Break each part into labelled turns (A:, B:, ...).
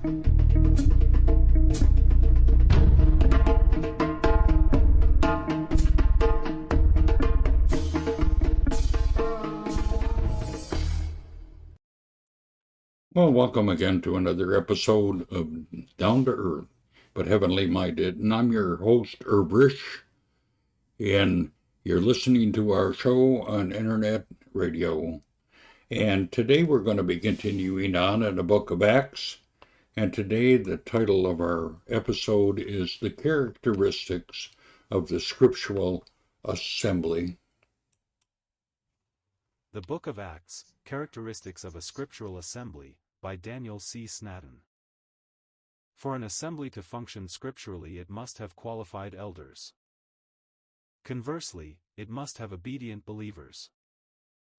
A: Well, welcome again to another episode of Down to Earth, but Heavenly Minded. And I'm your host, Risch, and you're listening to our show on internet radio. And today we're going to be continuing on in the book of Acts. And today the title of our episode is The Characteristics of the Scriptural Assembly.
B: The Book of Acts, Characteristics of a Scriptural Assembly, by Daniel C. Snaddon. For an assembly to function scripturally, it must have qualified elders. Conversely, it must have obedient believers.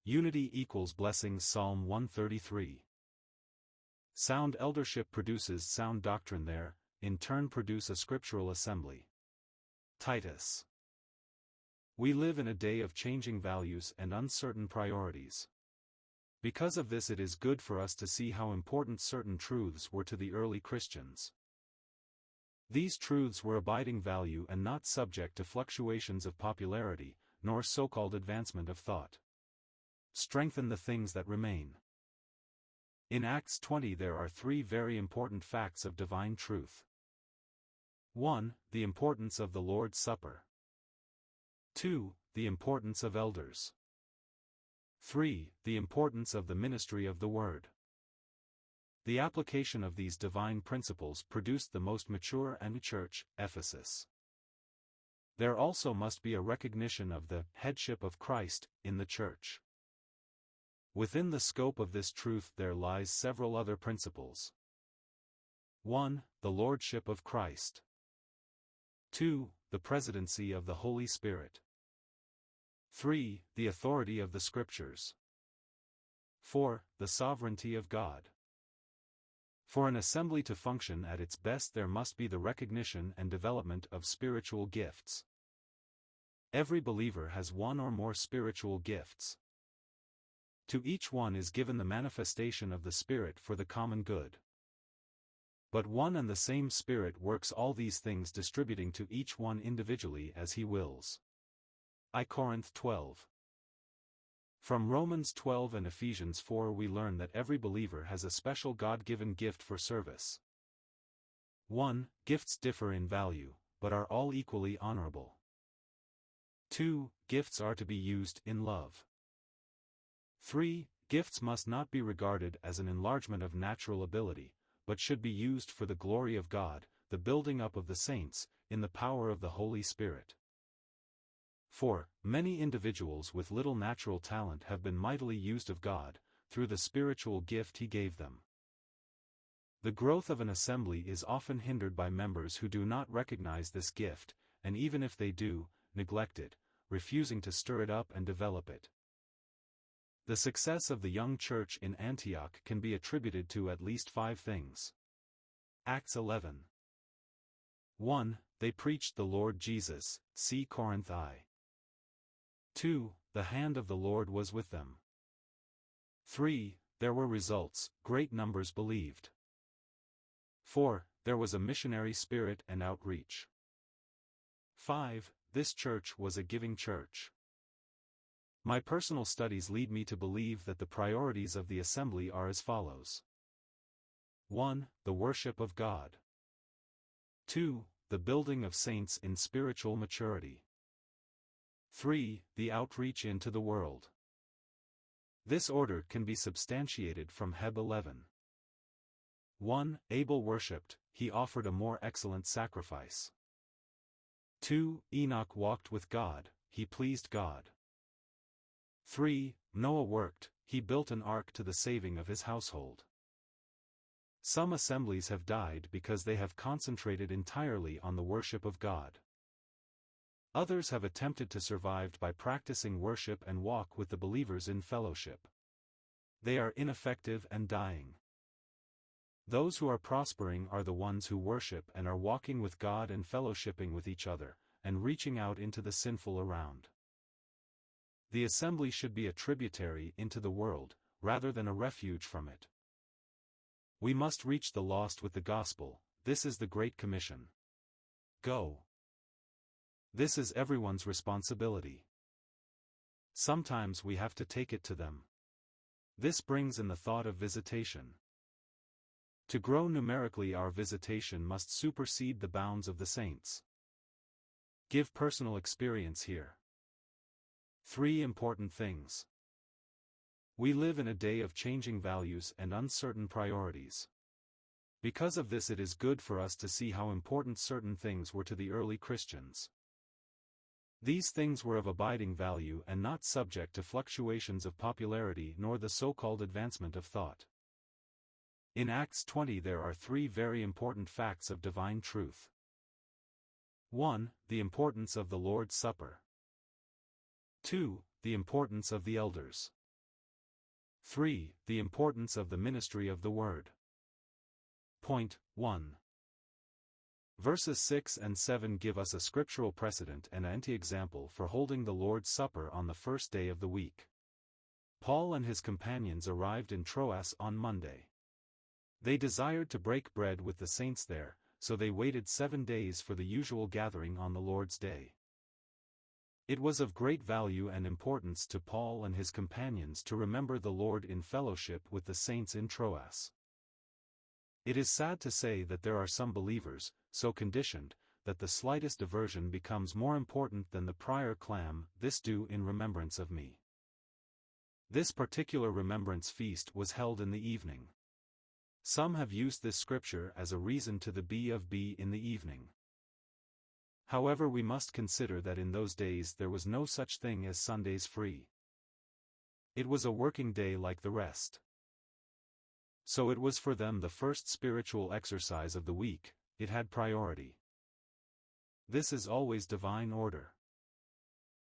B: Unity equals blessings. Psalm 133. Sound eldership produces sound doctrine there, in turn produce a scriptural assembly. Titus. We live in a day of changing values and uncertain priorities. Because of this, it is good for us to see how important certain truths were to the early Christians. These truths were abiding value and not subject to fluctuations of popularity, nor so-called advancement of thought. Strengthen the things that remain. In Acts 20 there are three very important facts of divine truth. 1. The importance of the Lord's Supper. 2. The importance of elders. 3. The importance of the ministry of the Word. The application of these divine principles produced the most mature and church, Ephesus. There also must be a recognition of the headship of Christ in the church. Within the scope of this truth there lies several other principles. 1. The Lordship of Christ. 2. The presidency of the Holy Spirit. 3. The authority of the Scriptures. 4. The sovereignty of God. For an assembly to function at its best there must be the recognition and development of spiritual gifts. Every believer has one or more spiritual gifts. To each one is given the manifestation of the Spirit for the common good. But one and the same Spirit works all these things, distributing to each one individually as He wills. I Corinth 12. From Romans 12 and Ephesians 4 we learn that every believer has a special God-given gift for service. 1. Gifts differ in value, but are all equally honorable. 2. Gifts are to be used in love. 3. Gifts must not be regarded as an enlargement of natural ability, but should be used for the glory of God, the building up of the saints, in the power of the Holy Spirit. 4. Many individuals with little natural talent have been mightily used of God, through the spiritual gift He gave them. The growth of an assembly is often hindered by members who do not recognize this gift, and even if they do, neglect it, refusing to stir it up and develop it. The success of the young church in Antioch can be attributed to at least 5 things. Acts 11. 1. They preached the Lord Jesus, see Corinth I. 2. The hand of the Lord was with them. 3. There were results, great numbers believed. 4. There was a missionary spirit and outreach. 5. This church was a giving church. My personal studies lead me to believe that the priorities of the assembly are as follows. 1. The worship of God. 2. The building of saints in spiritual maturity. 3. The outreach into the world. This order can be substantiated from Heb 11. 1. Abel worshipped, he offered a more excellent sacrifice. 2. Enoch walked with God, he pleased God. 3. Noah worked, he built an ark to the saving of his household. Some assemblies have died because they have concentrated entirely on the worship of God. Others have attempted to survive by practicing worship and walk with the believers in fellowship. They are ineffective and dying. Those who are prospering are the ones who worship and are walking with God and fellowshipping with each other, and reaching out into the sinful around. The assembly should be a tributary into the world, rather than a refuge from it. We must reach the lost with the gospel. This is the Great Commission. Go. This is everyone's responsibility. Sometimes we have to take it to them. This brings in the thought of visitation. To grow numerically, our visitation must supersede the bounds of the saints. Give personal experience here. 3 important things. We live in a day of changing values and uncertain priorities. Because of this, it is good for us to see how important certain things were to the early Christians. These things were of abiding value and not subject to fluctuations of popularity nor the so-called advancement of thought. In Acts 20 there are 3 very important facts of divine truth. 1. The importance of the Lord's Supper. 2. The importance of the elders. 3. The importance of the ministry of the Word. Point 1. Verses 6 and 7 give us a scriptural precedent and anti-example for holding the Lord's Supper on the first day of the week. Paul and his companions arrived in Troas on Monday. They desired to break bread with the saints there, so they waited 7 days for the usual gathering on the Lord's Day. It was of great value and importance to Paul and his companions to remember the Lord in fellowship with the saints in Troas. It is sad to say that there are some believers, so conditioned, that the slightest diversion becomes more important than the prior clam, "This do in remembrance of me." This particular remembrance feast was held in the evening. Some have used this scripture as a reason to be in the evening. However, we must consider that in those days there was no such thing as Sundays free. It was a working day like the rest. So it was for them the first spiritual exercise of the week. It had priority. This is always divine order.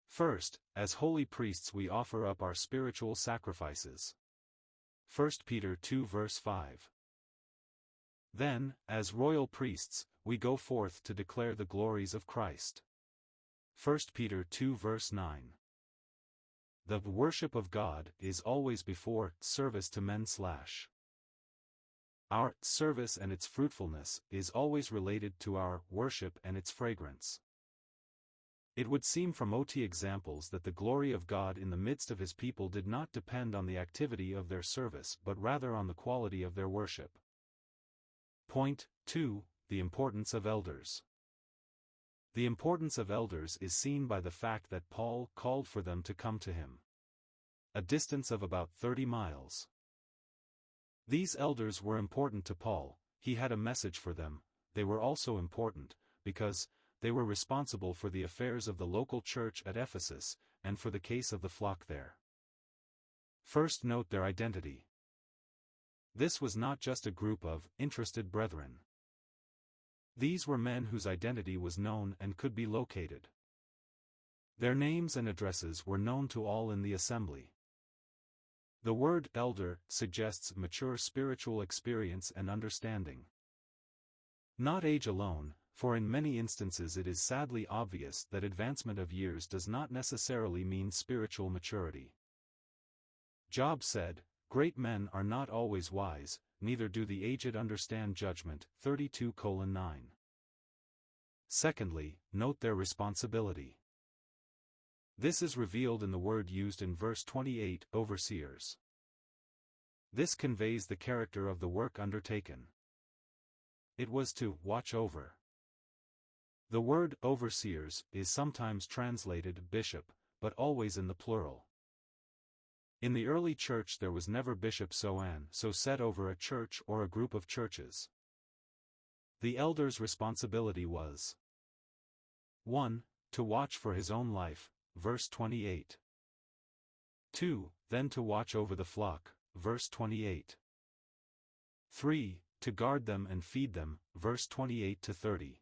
B: First, as holy priests we offer up our spiritual sacrifices. 1 Peter 2 verse 5. Then, as royal priests, we go forth to declare the glories of Christ. 1 Peter 2 verse 9. The worship of God is always before service to men / Our service and its fruitfulness is always related to our worship and its fragrance. It would seem from OT examples that the glory of God in the midst of his people did not depend on the activity of their service but rather on the quality of their worship. Point 2. The importance of elders. The importance of elders is seen by the fact that Paul called for them to come to him. A distance of about 30 miles. These elders were important to Paul. He had a message for them. They were also important, because they were responsible for the affairs of the local church at Ephesus, and for the case of the flock there. First, note their identity. This was not just a group of interested brethren. These were men whose identity was known and could be located. Their names and addresses were known to all in the assembly. The word elder suggests mature spiritual experience and understanding. Not age alone, for in many instances it is sadly obvious that advancement of years does not necessarily mean spiritual maturity. Job said, "Great men are not always wise, neither do the aged understand judgment." 32:9. Secondly, note their responsibility. This is revealed in the word used in verse 28, overseers. This conveys the character of the work undertaken. It was to watch over. The word overseers is sometimes translated bishop, but always in the plural. In the early church there was never bishop so set over a church or a group of churches. The elder's responsibility was 1. To watch for his own life, verse 28. 2. Then to watch over the flock, verse 28. 3. To guard them and feed them, verse 28-30.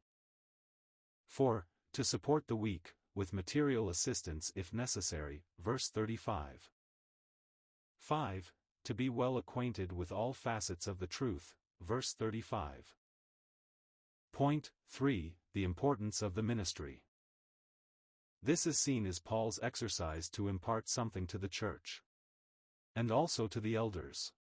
B: 4. To support the weak, with material assistance if necessary, verse 35. 5. To be well acquainted with all facets of the truth, verse 35. Point 3. The importance of the ministry. This is seen as Paul's exercise to impart something to the church. And also to the elders.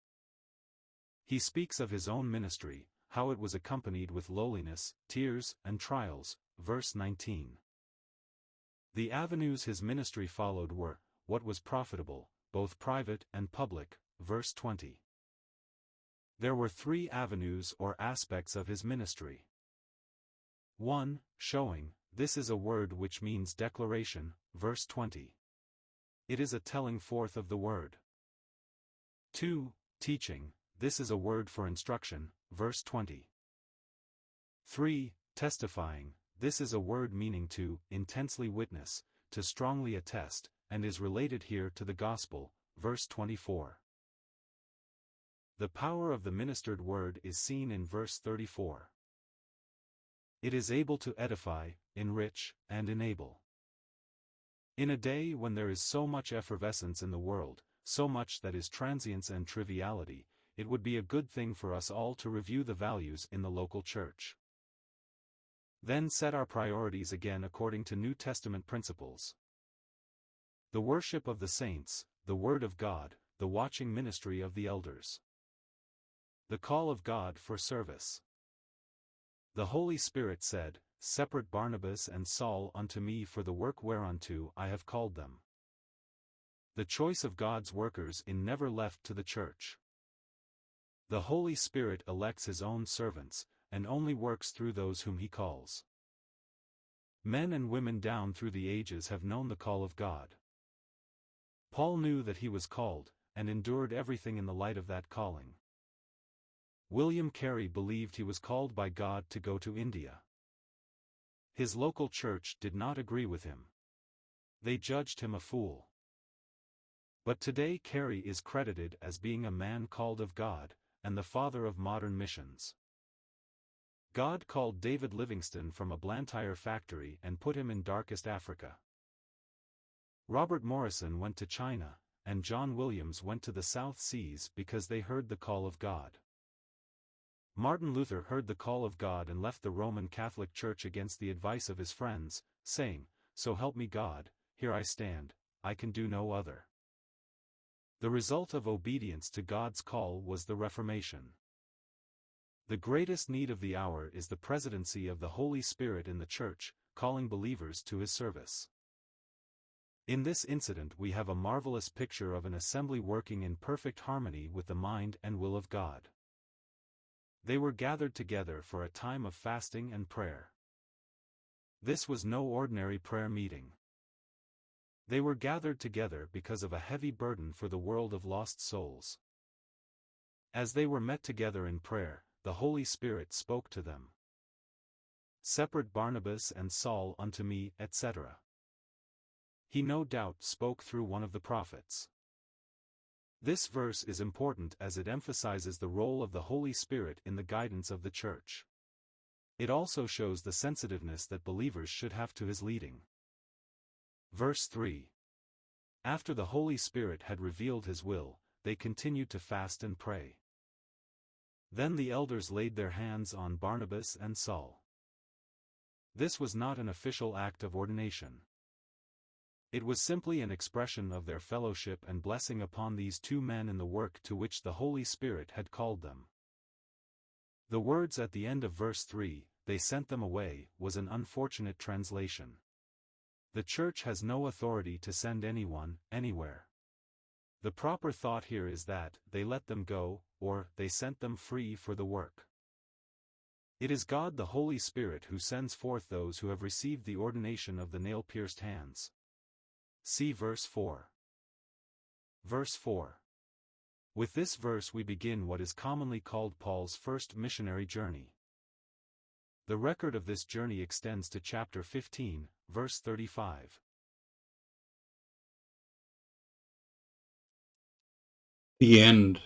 B: He speaks of his own ministry, how it was accompanied with lowliness, tears, and trials, verse 19. The avenues his ministry followed were, what was profitable, both private and public, verse 20. There were 3 avenues or aspects of his ministry. 1. Showing, this is a word which means declaration, verse 20. It is a telling forth of the word. 2. Teaching, this is a word for instruction, verse 20. 3. Testifying, this is a word meaning to intensely witness, to strongly attest, and is related here to the gospel, verse 24. The power of the ministered word is seen in verse 34. It is able to edify, enrich, and enable. In a day when there is so much effervescence in the world, so much that is transience and triviality, it would be a good thing for us all to review the values in the local church. Then set our priorities again according to New Testament principles. The worship of the saints, the Word of God, the watching ministry of the elders. The call of God for service. The Holy Spirit said, Separate Barnabas and Saul unto me for the work whereunto I have called them. The choice of God's workers in never left to the church. The Holy Spirit elects his own servants, and only works through those whom he calls. Men and women down through the ages have known the call of God. Paul knew that he was called, and endured everything in the light of that calling. William Carey believed he was called by God to go to India. His local church did not agree with him. They judged him a fool. But today Carey is credited as being a man called of God, and the father of modern missions. God called David Livingstone from a Blantyre factory and put him in darkest Africa. Robert Morrison went to China, and John Williams went to the South Seas because they heard the call of God. Martin Luther heard the call of God and left the Roman Catholic Church against the advice of his friends, saying, So help me God, here I stand, I can do no other. The result of obedience to God's call was the Reformation. The greatest need of the hour is the presidency of the Holy Spirit in the Church, calling believers to his service. In this incident we have a marvelous picture of an assembly working in perfect harmony with the mind and will of God. They were gathered together for a time of fasting and prayer. This was no ordinary prayer meeting. They were gathered together because of a heavy burden for the world of lost souls. As they were met together in prayer, the Holy Spirit spoke to them. Separate Barnabas and Saul unto me, etc. He no doubt spoke through one of the prophets. This verse is important as it emphasizes the role of the Holy Spirit in the guidance of the church. It also shows the sensitiveness that believers should have to his leading. Verse 3. After the Holy Spirit had revealed his will, they continued to fast and pray. Then the elders laid their hands on Barnabas and Saul. This was not an official act of ordination. It was simply an expression of their fellowship and blessing upon these 2 men in the work to which the Holy Spirit had called them. The words at the end of verse 3, they sent them away, was an unfortunate translation. The church has no authority to send anyone, anywhere. The proper thought here is that, they let them go, or, they sent them free for the work. It is God the Holy Spirit who sends forth those who have received the ordination of the nail-pierced hands. See verse 4. Verse 4. With this verse we begin what is commonly called Paul's first missionary journey. The record of this journey extends to chapter 15, verse 35.
A: The end.